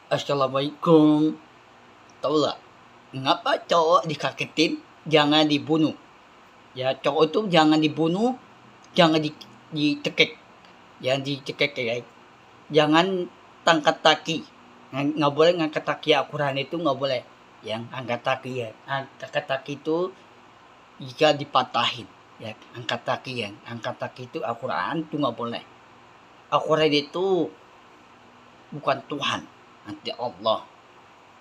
Assalamualaikum. Tahu nggak, mengapa cowok dikagetin jangan dibunuh? Ya, cowok itu jangan dibunuh, jangan dicekik, jangan dicekik ya. Jangan angkat kaki. Nggak boleh ngangkat kaki Al-Quran itu nggak boleh. Yang angkat kaki ya, angkat kaki itu jika dipatahin. Ya, angkat kaki ya, angkat kaki itu Al-Quran itu nggak boleh. Al-Quran itu bukan Tuhan, nanti Allah.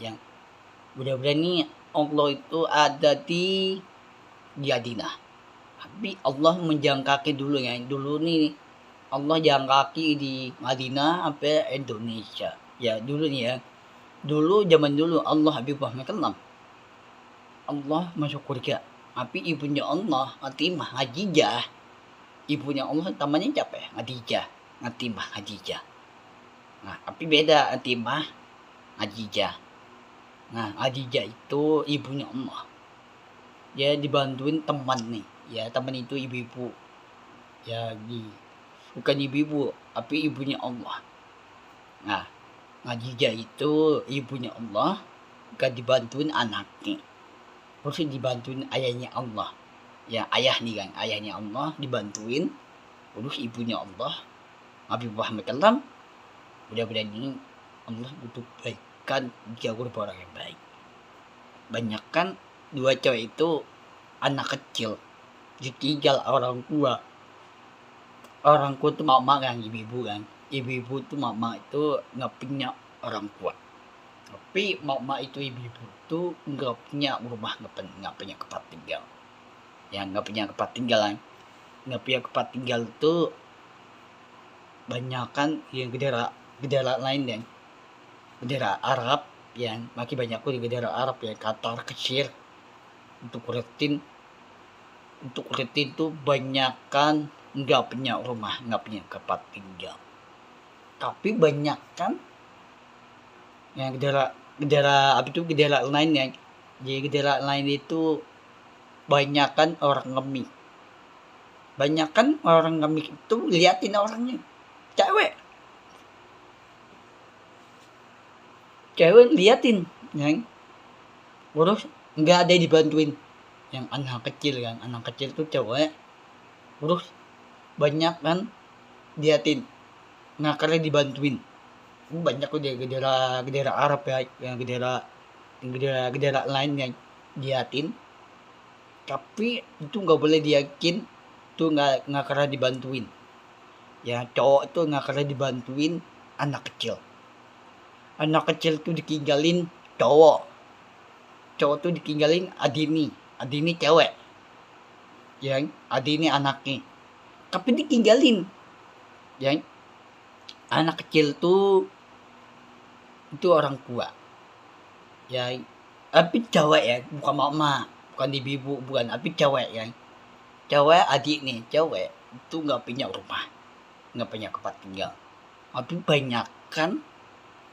Yang mudah-mudahan nih Allah itu ada di Adinah. Tapi Allah menjangkaki dulu ya. Dulu nih Allah jangkaki di Madinah sampai Indonesia. Ya dulu nih ya. Dulu zaman dulu Allah Habib Muhammad Kelam. Allah masuk surga. Tapi ibunya Allah Fatimah Khadijah. Ibunya Allah namanya siapa ya? Khadijah. Fatimah Khadijah. Nah, tapi beda Fatimah Khadijah. Nah, Khadijah itu ibunya Allah. Ya dibantuin teman nih. Ya teman itu ibu-ibu. Ya bukan ibu-ibu, tapi ibunya Allah. Nah, Khadijah itu ibunya Allah, gak dibantuin anaknya. Terus dibantuin ayahnya Allah. Ya ayah nih kan, ayahnya Allah dibantuin. Terus ibunya Allah, Nabi Muhammad SAW. Mudah-mudahan ini Allah butuh baikkan jauh orang yang baik. Banyak kan dua cewek itu anak kecil ditinggal orang tua. Orang tua tuh mama kan, ibu-ibu kan. Ibu-ibu tuh mama itu nggak punya orang tua. Tapi mama itu ibu-ibu tuh nggak punya rumah, nggak punya tempat tinggal. Ya nggak punya tempat tinggal kan. Nggak punya tempat tinggal tuh banyak kan yang gedera lain yang gedera Arab yang makin banyak tuh di gedera Arab ya, Qatar kecil untuk kulitin tuh banyak kan nggak punya rumah, nggak punya tempat tinggal. Tapi banyak kan yang gedera apa itu gedera lain yang jadi gedera lain itu banyak kan orang ngemik. Banyak kan orang ngemik itu liatin orangnya. Cewek liatin yang terus nggak ada dibantuin. Yang anak kecil tuh cewek terus banyak kan liatin, nah karena dibantuin banyak tuh dia gedera Arab ya, yang gedera lain yang liatin. Tapi itu nggak boleh diyakin tuh nggak karena dibantuin. Ya cowok itu nggak karena dibantuin anak kecil tuh ditinggalin cowok tuh ditinggalin adini cewek yang adini anaknya, tapi ditinggalin yang anak kecil tuh itu orang tua ya, tapi cewek ya, bukan mama, bukan ibu, bukan, tapi cewek ya, cewek adik nih, cewek itu nggak punya rumah, nggak punya tempat tinggal. Tapi banyak kan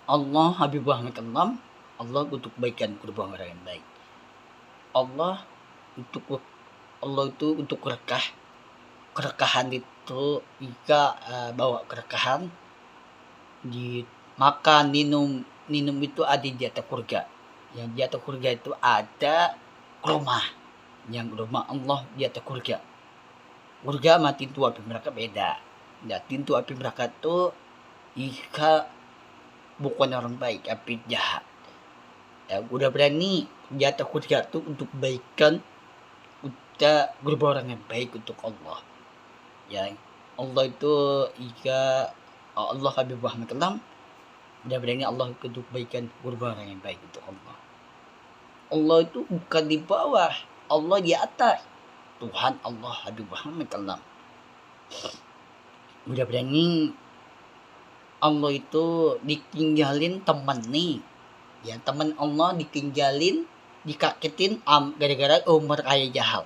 Allah Habib Muhammad SAW, Allah untuk kebaikan kurban orang yang baik. Allah itu untuk kerekahan itu jika bawa kerekahan di makan minum itu ada di atas surga. Yang di atas surga itu ada rumah, yang rumah Allah di atas surga. Surga sama pintu api neraka beda. Ya, pintu api neraka itu jika bukan orang baik, tapi jahat. Ya, udah berani di atas surga itu untuk kebaikan, kita berbuat orang yang baik untuk Allah. Ya, Allah itu jika Allah Habib Muhammad SAW, udah berani Allah untuk kebaikan, berbuat orang yang baik untuk Allah. Allah itu bukan di bawah, Allah di atas. Tuhan Allah Habib Muhammad SAW. Udah berani Allah itu ditinggalin temen nih. Ya teman Allah ditinggalin, dikagetin gara-gara Umar ayah jahal.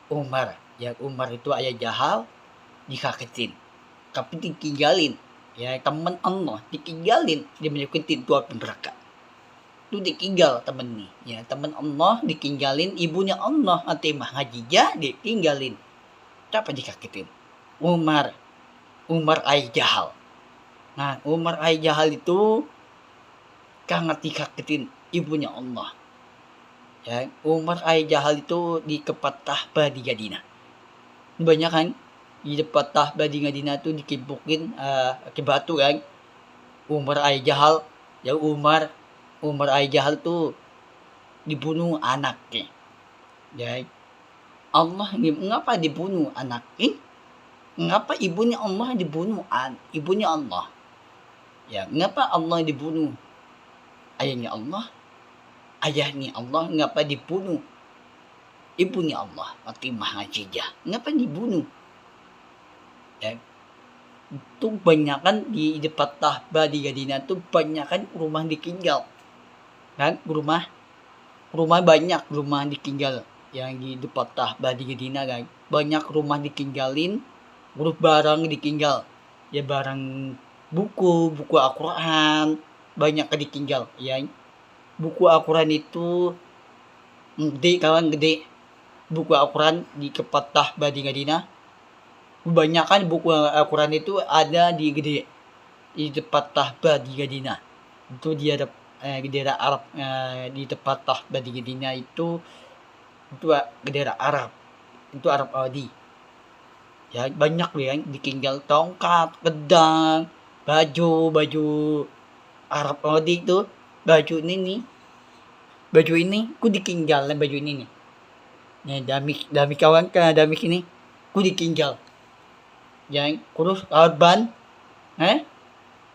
Umar itu ayah jahal dikagetin, tapi ditinggalin. Ya teman Allah ditinggalin, dia menyukutin dua neraka. Itu ditinggal temen nih. Ya teman Allah ditinggalin, ibunya Allah Fatimah Khadijah ditinggalin. Siapa dikagetin? Umar ayah jahal. Nah Umar ayah jahal itu sangat dikagetin ibunya Allah. Ya, Umar Jahal itu di kepatah Badi Gadina. Banyak kan di kepatah Badi Gadina tuh dikimpukin ke batu kan. Umar Jahal, ya Umar Jahal tuh dibunuh anaknya. Ya, Allah mengapa dibunuh anaknya? Mengapa ibunya Allah dibunuh? Ibunya Allah. Ya, mengapa Allah dibunuh? Ayahnya Allah. Ayahnya Allah mengapa dibunuh? Ibunya Allah, Fatimah Hajijah. Mengapa dibunuh? Ya, itu banyakan di depan Badi Gadina tuh banyakan rumah ditinggal. Kan rumah banyak rumah ditinggal yang di depan Badi Gadina kan. Banyak rumah ditinggalin. Urus barang ditinggal, ya barang buku Al-Quran banyak ditinggal, ya buku Al-Quran itu gede buku Al-Quran di kepatah Badi Gadina. Kebanyakan buku Al-Quran itu ada di kepatah Badi Gadina. Itu dia daerah Arab, di kepatah Badi Gadina itu daerah Arab, itu Arab Saudi. Ya banyak yang ditinggal tongkat, pedang, baju Arab Saudi itu, baju ini ku ditinggal baju ini nih. Nih dami kawan dami ini ku ditinggal. Yang kurus korban,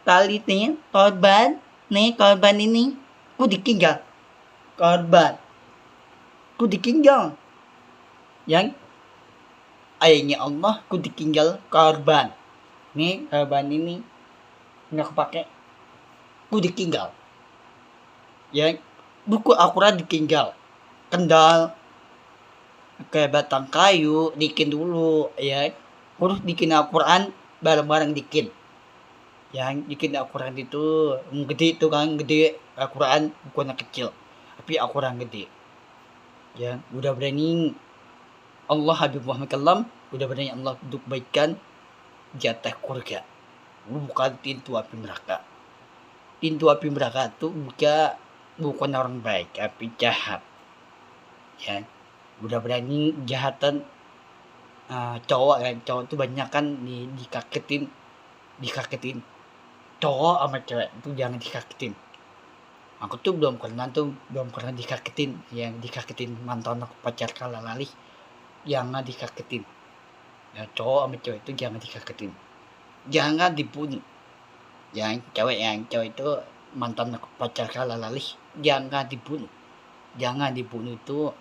tali nih korban ini ku ditinggal. Korban ku ditinggal. Yang ayahnya Allah ku ditinggal korban. Nih korban ini nggak kepake, ku ditinggal. Ya buku Al-Quran ditinggal. Kendal kayak batang kayu dikin dulu ya. Terus dikin Al-Quran bareng-bareng dikin. Yang dikin Al-Quran itu gede itu kan, gede Al-Quran bukan kecil. Tapi Al-Quran gede. Ya udah berani Allah Habib Muhammad Kalam, udah berani Allah untuk baikkan jatah surga, bukan pintu api neraka. Pintu api neraka itu bukan orang baik, tapi jahat. Ya, udah berani jahatan cowok itu banyak kan dikagetin. Cowok sama cewek itu jangan dikagetin. Aku tuh belum pernah dikagetin, yang dikagetin mantan aku pacar kalalali. Jangan dikagetin. Ya, cowok sama cewek itu jangan dikagetin. Jangan dibunuh. Yang cewek itu mantan pacar kalalali, jangan dibunuh. Jangan dibunuh itu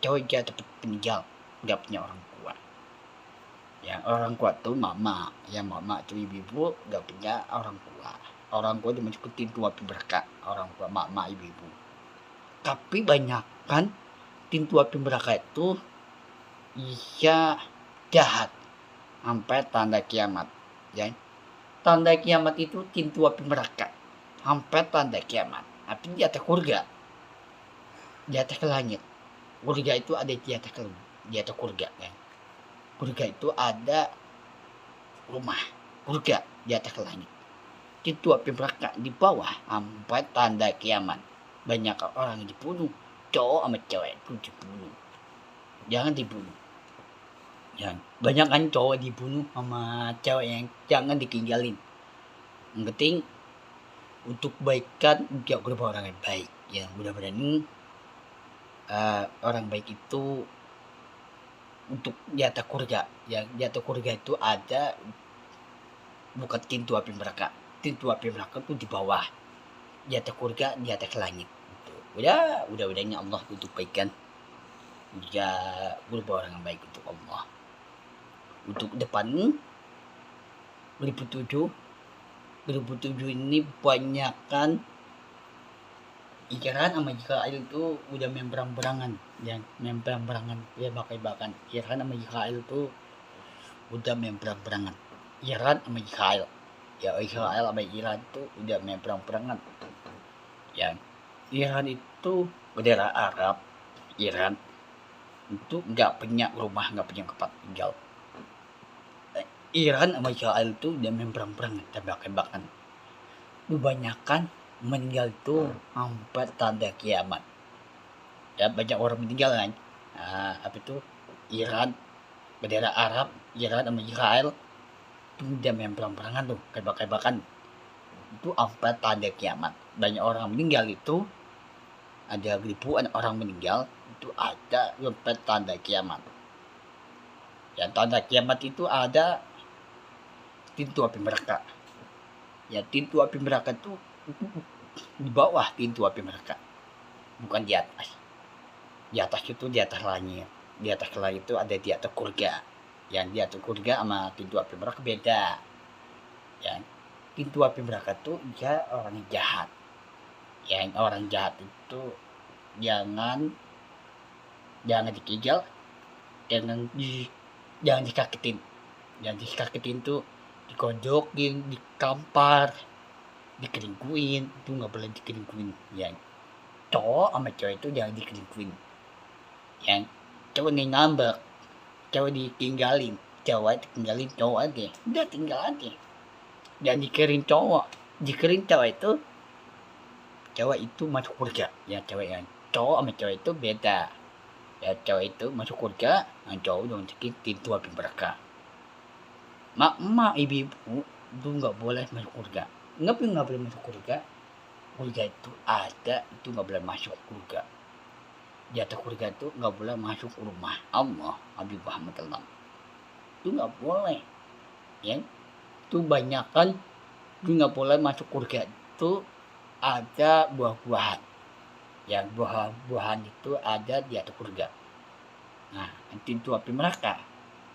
cewek dia tetap meninggal, nggak punya orang tua. Ya orang tua tuh mama, ya mama tuh ibu nggak punya orang tua. Orang tua dimasukin tua berkah. Orang tua mama ibu. Tapi banyak kan pintu api neraka itu iya jahat sampai tanda kiamat. Ya tanda kiamat itu pintu api neraka sampai tanda kiamat. Tapi di atas surga, di atas ke langit. Surga itu ada di atas surga kan. Surga itu ada rumah surga di atas ke langit. Pintu api neraka di bawah sampai tanda kiamat. Banyak orang dibunuh, cowok sama cewek itu dibunuh. Jangan dibunuh. Ya, banyak kan cowok dibunuh sama cewek, yang jangan ditinggalin. Yang penting untuk baikkan juga berupa orang yang baik. Ya mudah berani orang baik itu untuk di atas surga. Yang di atas surga itu ada bukan pintu api neraka. Pintu api neraka itu di bawah. Di atas surga, di atas langit. Udahnya Allah untuk baikkan. Ya berupa orang yang baik untuk Allah. Untuk depan 2007 ini banyakkan Iran sama Israel itu udah memperang-perangan, ya bakal-bakan. Iran sama Israel itu udah memperang-perangan. Iran sama Israel, ya Israel sama Iran itu udah memperang-perangan. Ya Iran itu bendera Arab. Iran itu nggak punya rumah, nggak punya tempat tinggal. Iran sama Israel itu udah memperang-perangan, tembak-tembakan. Kebanyakan meninggal itu empat tanda kiamat. Ya banyak orang meninggal kan. Nah, apa itu Iran, bendera Arab, Iran sama Israel itu dia main perang-perangan tuh, tembak-tembakan. Itu empat tanda kiamat. Banyak orang meninggal itu, ada ribuan orang meninggal, itu ada empat tanda kiamat. Yang tanda kiamat itu ada pintu api neraka. Ya pintu api neraka itu di bawah pintu api neraka, bukan di atas. Di atas itu di atas langit. Di atas langit itu ada di atas surga. Yang di atas surga sama pintu api neraka beda. Yang pintu api neraka itu dia orang jahat. Yang orang jahat itu jangan dikejar, jangan dikagetin. Jangan dikagetin tuh dikonjokin, dikampar, dikelingkuin, itu nggak boleh dikelingkuin. Yang cowok sama cowok itu jangan dikelingkuin. Yang cowok nih ngambek, cowok ditinggalin, cowok aja, udah tinggal aja. Jangan dikerin cowok, dikerin cowok itu masuk surga. Ya cowok yang cowok sama cowok itu beda. Ya cowok itu masuk surga, yang cowok dong cekin pintu api neraka. Mak ibu itu nggak boleh masuk surga. Nggak boleh masuk surga. Surga itu ada, itu nggak boleh masuk surga. Di atas surga itu nggak boleh masuk rumah Allah Nabi Muhammad SAW. Itu nggak boleh. Ya, itu banyakan itu nggak boleh masuk surga itu ada buah-buahan. Yang buah-buahan itu ada di atas surga. Nah, pintu api neraka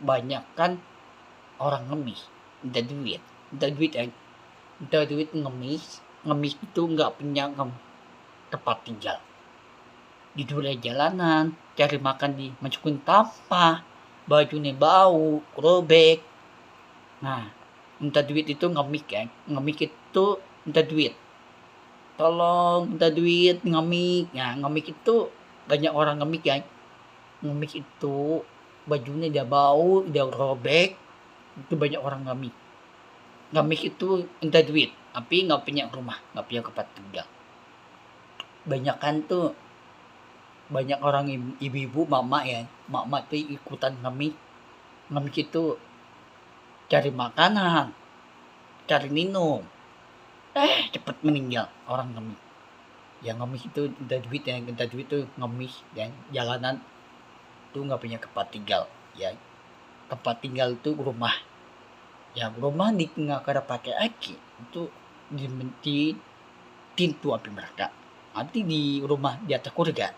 banyakan orang ngemis, minta duit ngemis itu nggak punya tempat tinggal, di dunia jalanan, cari makan di masukin tampah, bajunya bau, robek. Nah, minta duit itu ngemis kan, ngemis itu minta duit, tolong minta duit ngemis. Nah, ngemis itu banyak orang ngemis kan, ngemis itu bajunya dia bau, dia robek. Itu banyak orang ngemis itu minta duit, tapi nggak punya rumah, nggak punya tempat tinggal. Banyak orang ibu-ibu, mama tuh ikutan ngemis itu cari makanan, cari minum, cepet meninggal orang ngemis. Yang ngemis itu minta duit tuh ngemis, dan jalanan tuh nggak punya tempat tinggal. Ya tempat tinggal itu rumah. Yang rumah di nggak ada pakai aki itu di pintu api neraka. Nanti di rumah di atas surga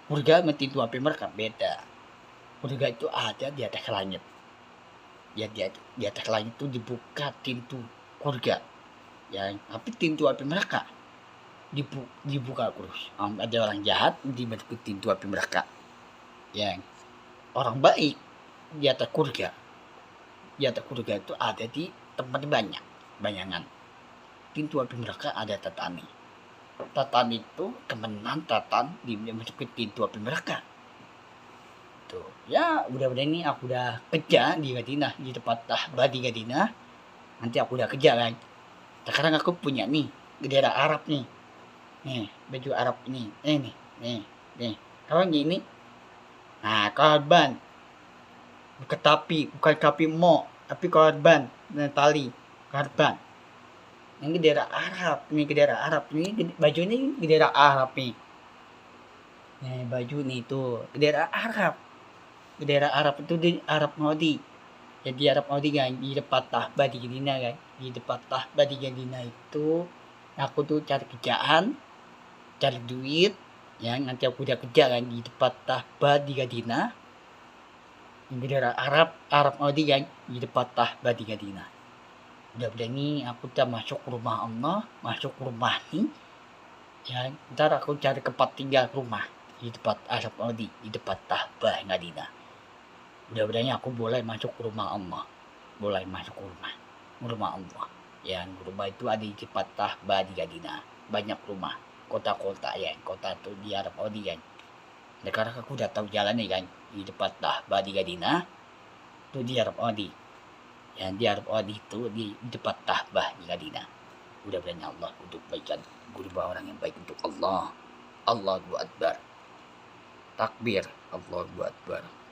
sama pintu api neraka beda. Surga itu ada di atas langit. Ya di atas langit itu dibuka pintu surga. Ya tapi pintu api neraka dibuka terus. Ada orang jahat dimasukin pintu api neraka. Yang orang baik di atas surga. Di atas surga itu ada di tempat banyangan. Pintu api neraka ada tatani. Tatani itu kemenan tatan dimasukin pintu api neraka. Tuh, ya udah ini aku udah kerja di Madinah, di tempat Tahbah di Madinah. Nanti aku udah kerja kan. Sekarang aku punya nih bendera Arab nih. Nih, baju Arab ini. Nih. Kalau gini. Nah, korban. Bukan tapi tapi korban dan tali korban. Ini bendera Arab, ini baju ini bendera Arab nih. Nih baju nih tuh bendera Arab itu di Arab Saudi. Jadi Arab Saudi kan di depan Tahbah di Madinah kan. Di depan Tahbah di Madinah itu aku tuh cari kerjaan, cari duit. Ya nanti aku udah kerja kan di depan Tahbah di Madinah. Bendera Arab Saudi kan di depan Tahbah di Madinah. Udah ini aku udah masuk rumah Allah, masuk rumah nih. Ya ntar aku cari tempat tinggal rumah di depan Arab Saudi, di depan Tahbah Madinah. Udah ini aku boleh masuk rumah Allah, boleh masuk rumah Allah. Yang rumah itu ada di depan Tahbah di Madinah. Banyak rumah, kota-kota ya, kota itu di Arab Saudi kan. Sekarang aku udah tahu jalan nih kan, di depan Tahbah di Madinah itu di Arab Saudi. Yang di Arab Saudi itu di depan Tahbah di Madinah. Mudah-mudahan Allah untuk kebaikan guru orang yang baik untuk Allah. Allahu Akbar. Takbir. Allahu Akbar.